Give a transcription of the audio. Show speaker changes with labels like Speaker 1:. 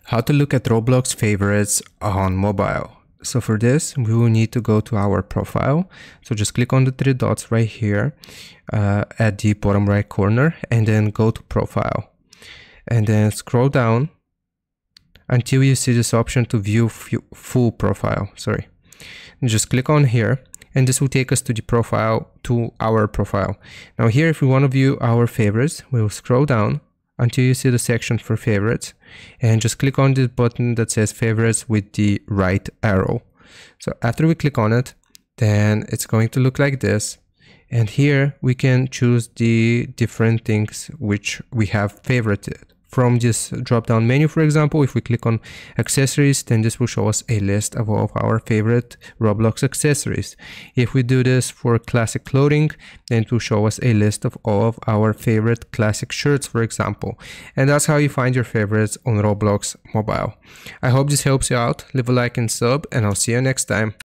Speaker 1: How to look at Roblox favorites on mobile. So for this, we will need to go to our profile. So just click on the three dots right here at the bottom right corner and then go to profile. And then scroll down until you see this option to view full profile. And just click on here and this will take us to the profile, to our profile. Now here, if we want to view our favorites, we'll scroll down until you see the section for favorites and just click on this button that says favorites with the right arrow. So after we click on it, then it's going to look like this. And here we can choose the different things which we have favorited. From this drop down menu, for example, if we click on accessories, then this will show us a list of all of our favorite Roblox accessories. If we do this for classic clothing, then it will show us a list of all of our favorite classic shirts, for example. And that's how you find your favorites on Roblox mobile. I hope this helps you out. Leave a like and sub, and I'll see you next time.